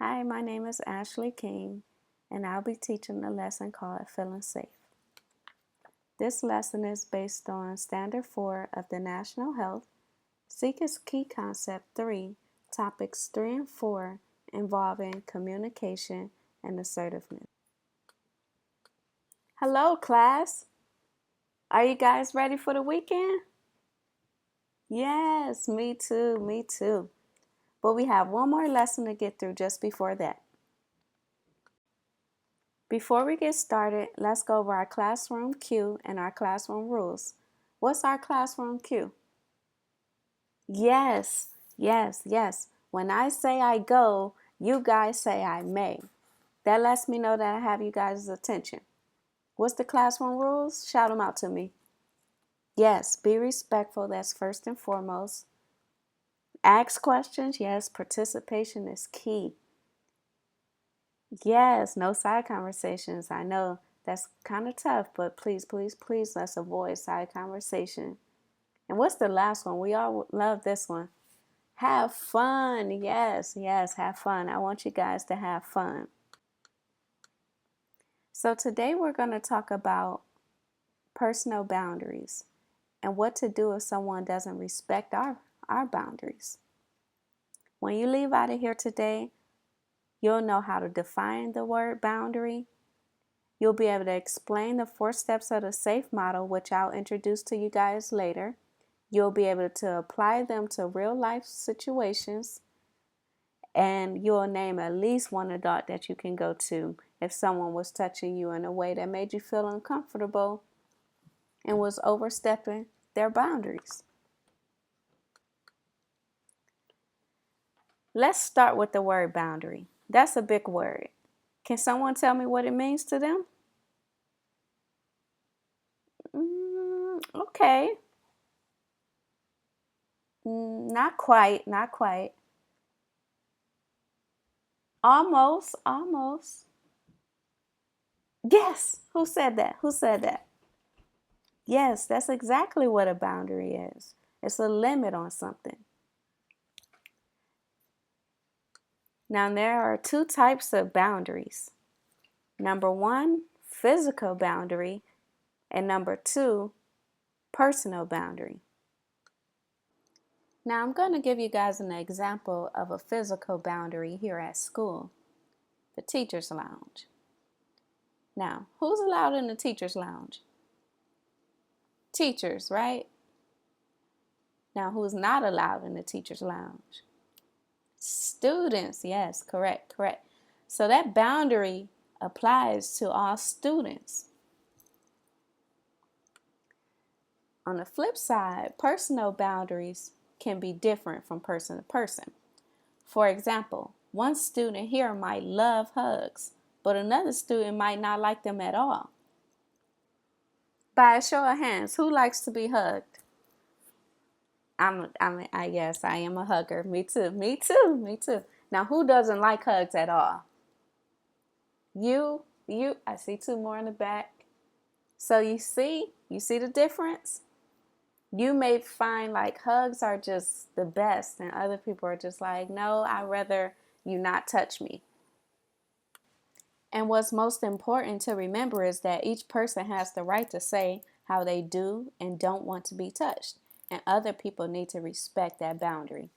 Hi, my name is Ashley King, and I'll be teaching a lesson called Feeling Safe. This lesson is based on Standard 4 of the National Health, Seekers Key Concept 3, Topics 3 and 4 involving communication and assertiveness. Hello, class. Are you guys ready for the weekend? Yes, me too, me too. But we have one more lesson to get through just before that. Before we get started, let's go over our classroom cue and our classroom rules. What's our classroom cue? Yes, yes, yes. When I say I go, you guys say I may. That lets me know that I have you guys' attention. What's the classroom rules? Shout them out to me. Yes, be respectful. That's first and foremost. Ask questions. Yes, participation is key. Yes, no side conversations. I know that's kind of tough, but please, please, please, let's avoid side conversation. And what's the last one? We all love this one. Have fun. Yes, yes, have fun. I want you guys to have fun. So today we're going to talk about personal boundaries and what to do if someone doesn't respect our boundaries. When you leave out of here today, you'll know how to define the word boundary. You'll be able to explain the 4 steps of the SAFE model, which I'll introduce to you guys later. You'll be able to apply them to real life situations, and you'll name at least one adult that you can go to if someone was touching you in a way that made you feel uncomfortable and was overstepping their boundaries. Let's start with the word boundary. That's a big word. Can someone tell me what it means to them? Okay. Not quite, not quite. Almost, almost. Yes. Who said that? Who said that? Yes, that's exactly what a boundary is. It's a limit on something. Now, there are 2 types of boundaries. Number 1, physical boundary, and number 2, personal boundary. Now, I'm going to give you guys an example of a physical boundary here at school, the teacher's lounge. Now, who's allowed in the teacher's lounge? Teachers, right? Now, who's not allowed in the teacher's lounge? Students. Yes, correct, correct. So that boundary applies to all students. On the flip side, personal boundaries can be different from person to person. For example, one student here might love hugs, but another student might not like them at all. By a show of hands, who likes to be hugged? Yes, I am a hugger. Me too, me too, me too. Now, who doesn't like hugs at all? You, I see 2 more in the back. So you see the difference? You may find like hugs are just the best, and other people are just like, no, I'd rather you not touch me. And what's most important to remember is that each person has the right to say how they do and don't want to be touched, and other people need to respect that boundary.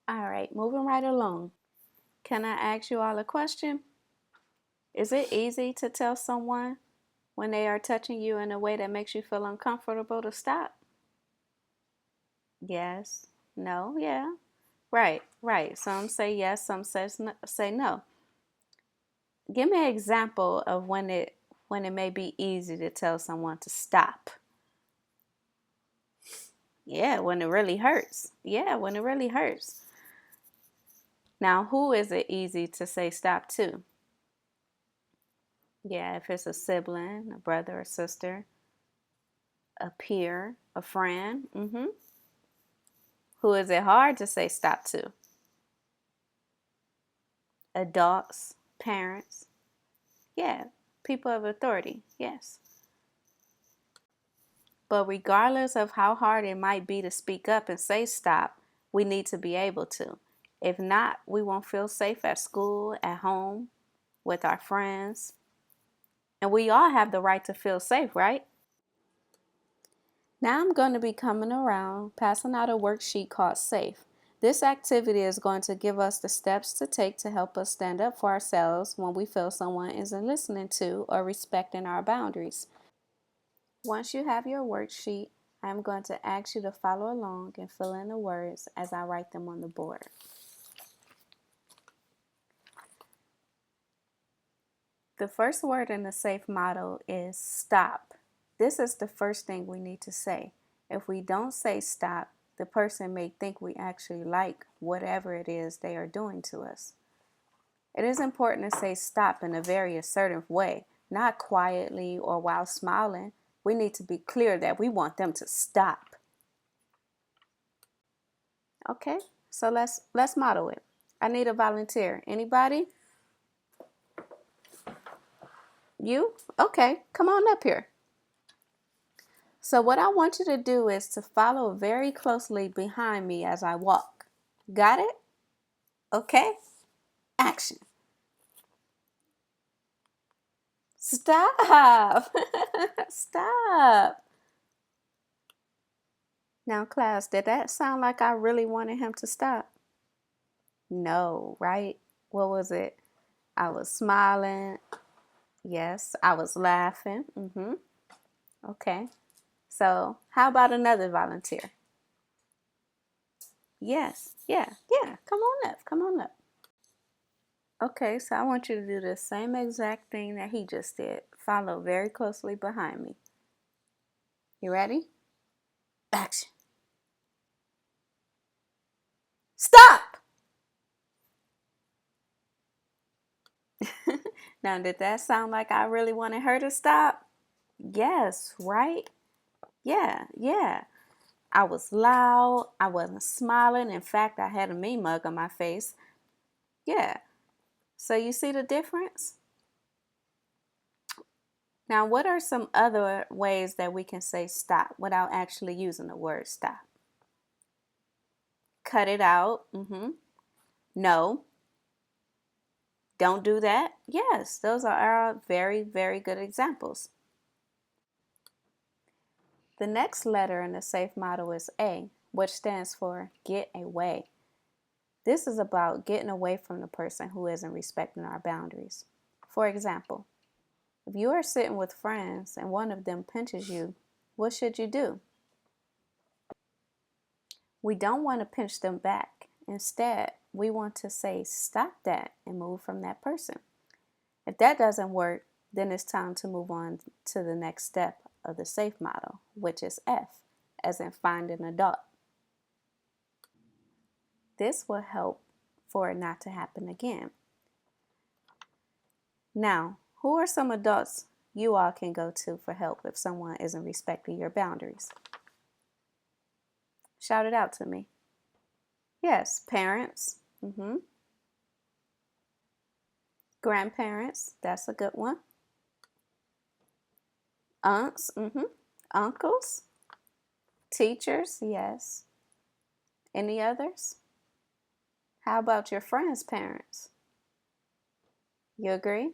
All right, moving right along. Can I ask you all a question? Is it easy to tell someone when they are touching you in a way that makes you feel uncomfortable to stop? Yes, no, yeah. Right, right. Some say yes, some say no. Give me an example of when it may be easy to tell someone to stop. Yeah, when it really hurts. Yeah, when it really hurts. Now, who is it easy to say stop to? Yeah, if it's a sibling, a brother or sister, a peer, a friend. Who is it hard to say stop to? Adults, parents. Yeah, people of authority. Yes. But regardless of how hard it might be to speak up and say stop, we need to be able to. If not, we won't feel safe at school, at home, with our friends. And we all have the right to feel safe, right? Now I'm going to be coming around, passing out a worksheet called SAFE. This activity is going to give us the steps to take to help us stand up for ourselves when we feel someone isn't listening to or respecting our boundaries. Once you have your worksheet, I'm going to ask you to follow along and fill in the words as I write them on the board. The first word in the SAFE model is stop. This is the first thing we need to say. If we don't say stop, the person may think we actually like whatever it is they are doing to us. It is important to say stop in a very assertive way, not quietly or while smiling. We need to be clear that we want them to stop. Okay, so let's model it. I need a volunteer. Anybody? You? Okay, come on up here. So what I want you to do is to follow very closely behind me as I walk. Got it? Okay, action. Stop. Stop. Now, class, did that sound like I really wanted him to stop? No, right? What was it? I was smiling. Yes, I was laughing. Okay. So, how about another volunteer? Yes. Yeah. Come on up. Come on up. Okay, so I want you to do the same exact thing that he just did. Follow very closely behind me. You ready? Action. Stop! Now, did that sound like I really wanted her to stop? Yes, right? Yeah. I was loud. I wasn't smiling. In fact, I had a mean mug on my face. Yeah. So you see the difference? Now, what are some other ways that we can say stop without actually using the word stop? Cut it out. No. Don't do that. Yes, those are our very, very good examples. The next letter in the SAFE model is A, which stands for get away. This is about getting away from the person who isn't respecting our boundaries. For example, if you are sitting with friends and one of them pinches you, what should you do? We don't want to pinch them back. Instead, we want to say stop that and move from that person. If that doesn't work, then it's time to move on to the next step of the SAFE model, which is F, as in find an adult. This will help for it not to happen again. Now, who are some adults you all can go to for help if someone isn't respecting your boundaries? Shout it out to me. Yes, parents. Grandparents, that's a good one. Aunts, uncles, teachers, yes. Any others? How about your friends' parents? You agree?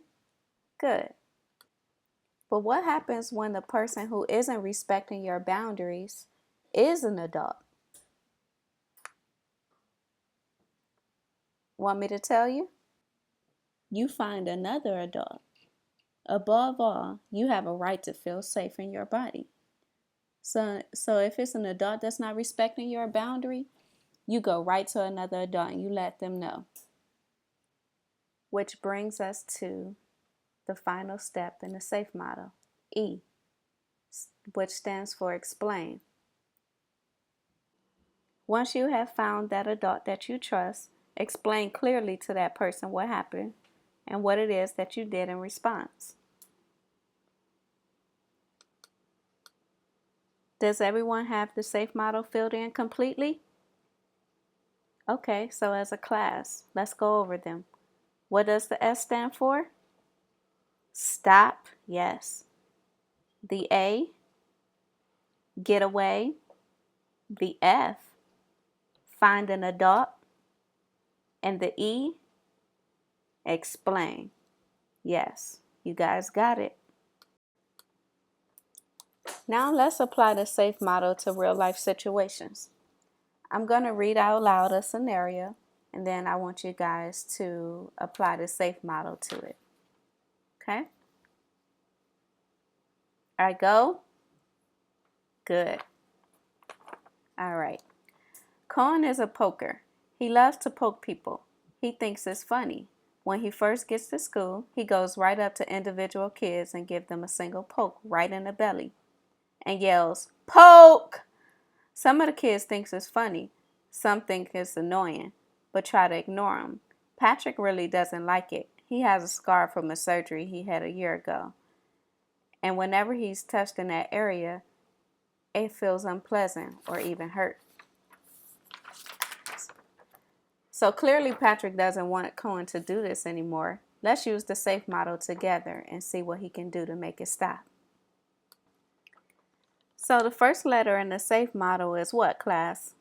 Good. But what happens when the person who isn't respecting your boundaries is an adult? Want me to tell you? You find another adult. Above all, you have a right to feel safe in your body. So if it's an adult that's not respecting your boundary, you go right to another adult and you let them know. Which brings us to the final step in the SAFE model, E, which stands for explain. Once you have found that adult that you trust, explain clearly to that person what happened and what it is that you did in response. Does everyone have the SAFE model filled in completely? Okay, so as a class, let's go over them. What does the S stand for? Stop, yes. The A, get away. The F, find an adult. And the E, explain. Yes, you guys got it. Now let's apply the SAFE model to real life situations. I'm going to read out loud a scenario, and then I want you guys to apply the SAFE model to it. Okay? All right, go. Good. All right. Cohen is a poker. He loves to poke people. He thinks it's funny. When he first gets to school, he goes right up to individual kids and gives them a single poke right in the belly and yells, "Poke!" Some of the kids think it's funny. Some think it's annoying, but try to ignore him. Patrick really doesn't like it. He has a scar from a surgery he had a year ago. And whenever he's touched in that area, it feels unpleasant or even hurt. So clearly Patrick doesn't want Cohen to do this anymore. Let's use the SAFE model together and see what he can do to make it stop. So the first letter in the SAFE model is what, class?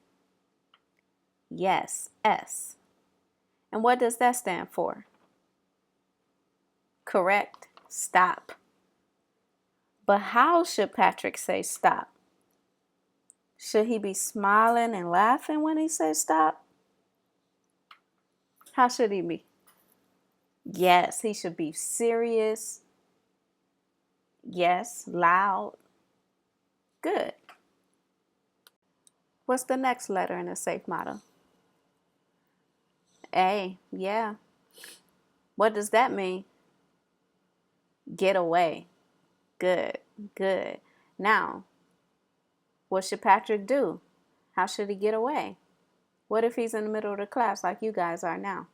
Yes, S. And what does that stand for? Correct, stop. But how should Patrick say stop? Should he be smiling and laughing when he says stop? How should he be? Yes, he should be serious. Yes, loud. Good. What's the next letter in the SAFE model? A, yeah. What does that mean? Get away. Good, good. Now, what should Patrick do? How should he get away? What if he's in the middle of the class like you guys are now?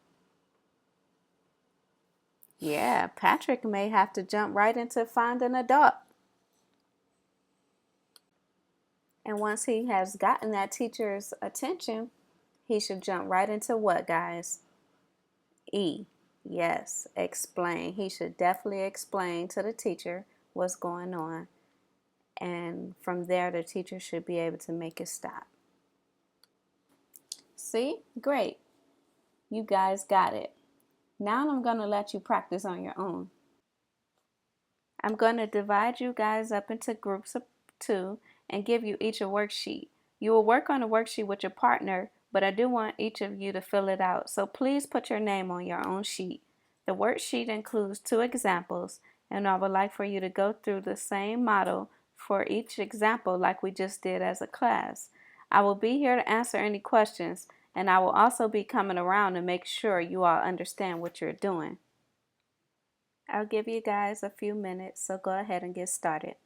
Yeah, Patrick may have to jump right into find an adult. And once he has gotten that teacher's attention, he should jump right into what, guys? E. Yes, explain. He should definitely explain to the teacher what's going on. And from there, the teacher should be able to make it stop. See? Great. You guys got it. Now I'm going to let you practice on your own. I'm going to divide you guys up into groups of 2 and give you each a worksheet. You will work on the worksheet with your partner, but I do want each of you to fill it out. So please put your name on your own sheet. The worksheet includes 2 examples, and I would like for you to go through the same model for each example like we just did as a class. I will be here to answer any questions, and I will also be coming around to make sure you all understand what you're doing. I'll give you guys a few minutes, so go ahead and get started.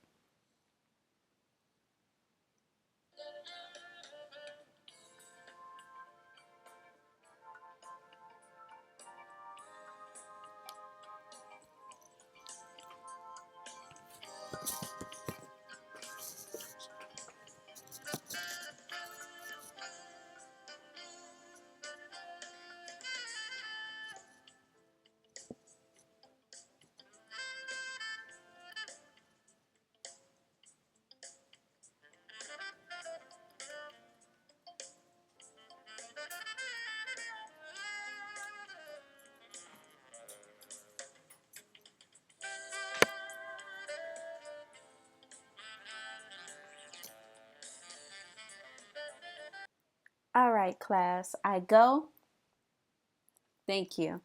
All right, class, I go. Thank you.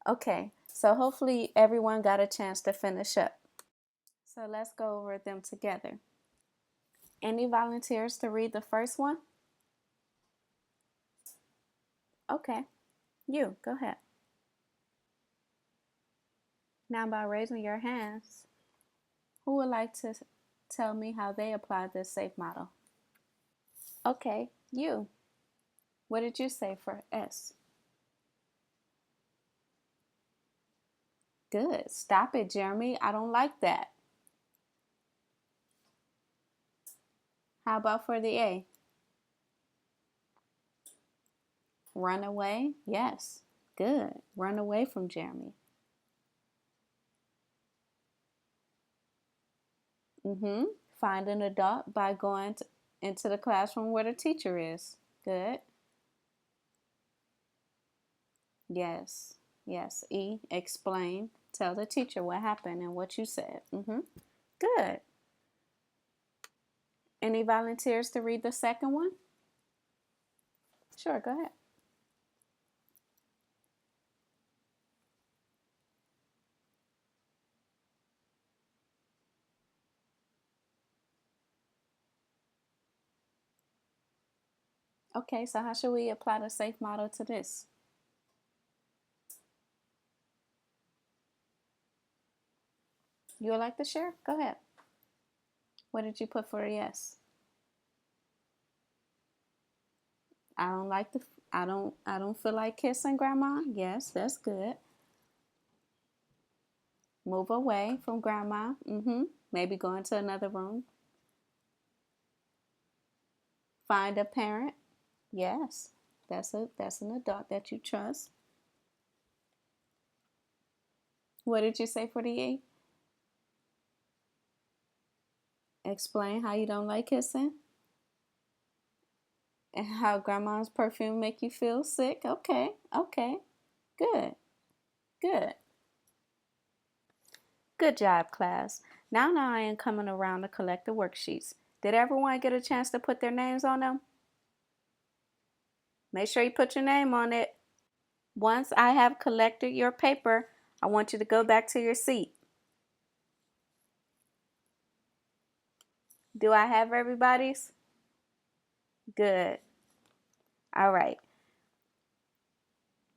Okay, so hopefully everyone got a chance to finish up. So let's go over them together. Any volunteers to read the first one? Okay, you, go ahead. Now by raising your hands, who would like to tell me how they applied this SAFE model? Okay, you. What did you say for S? Good. Stop it, Jeremy. I don't like that. How about for the A? Run away? Yes. Good. Run away from Jeremy. Find an adult by going into the classroom where the teacher is. Good. Yes. Yes. E, explain. Tell the teacher what happened and what you said. Good. Any volunteers to read the second one? Sure, go ahead. Okay, so how should we apply the SAFE model to this? You would like to share? Go ahead. What did you put for a yes? I don't like the I don't feel like kissing grandma. Yes, that's good. Move away from grandma. Maybe go into another room. Find a parent. Yes. That's an adult that you trust. What did you say for the E? Explain how you don't like kissing and how grandma's perfume make you feel sick. Okay. Okay. Good. Good. Good job, class. Now I am coming around to collect the worksheets. Did everyone get a chance to put their names on them? Make sure you put your name on it. Once I have collected your paper, I want you to go back to your seat. Do I have everybody's? Good. All right.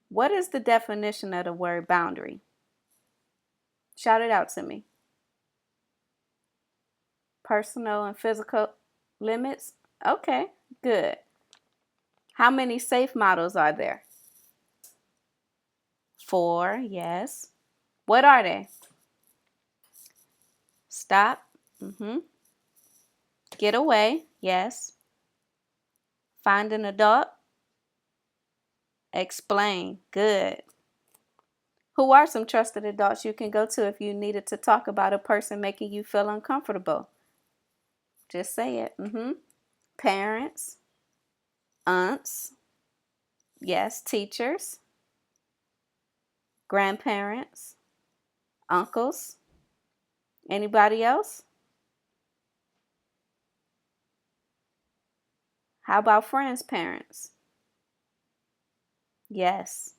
What is the definition of the word boundary? Shout it out to me. Personal and physical limits? Okay, good. How many SAFE models are there? 4, yes. What are they? Stop. Get away, yes. Find an adult. Explain, good. Who are some trusted adults you can go to if you needed to talk about a person making you feel uncomfortable? Just say it. Parents, aunts, yes, teachers, grandparents, uncles. Anybody else? How about friends' parents? Yes.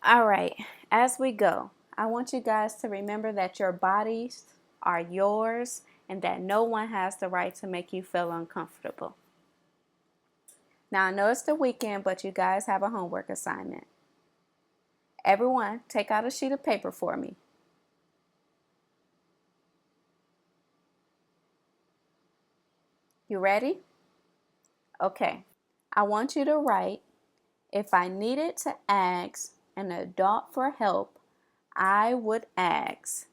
All right, as we go, I want you guys to remember that your bodies are yours and that no one has the right to make you feel uncomfortable. Now, I know it's the weekend, but you guys have a homework assignment. Everyone, take out a sheet of paper for me. You ready? Okay. I want you to write, if I needed to ask an adult for help, I would ask ...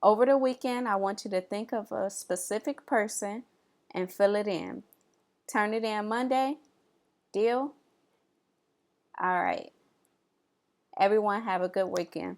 Over the weekend, I want you to think of a specific person and fill it in. Turn it in Monday. Deal? All right. Everyone have a good weekend.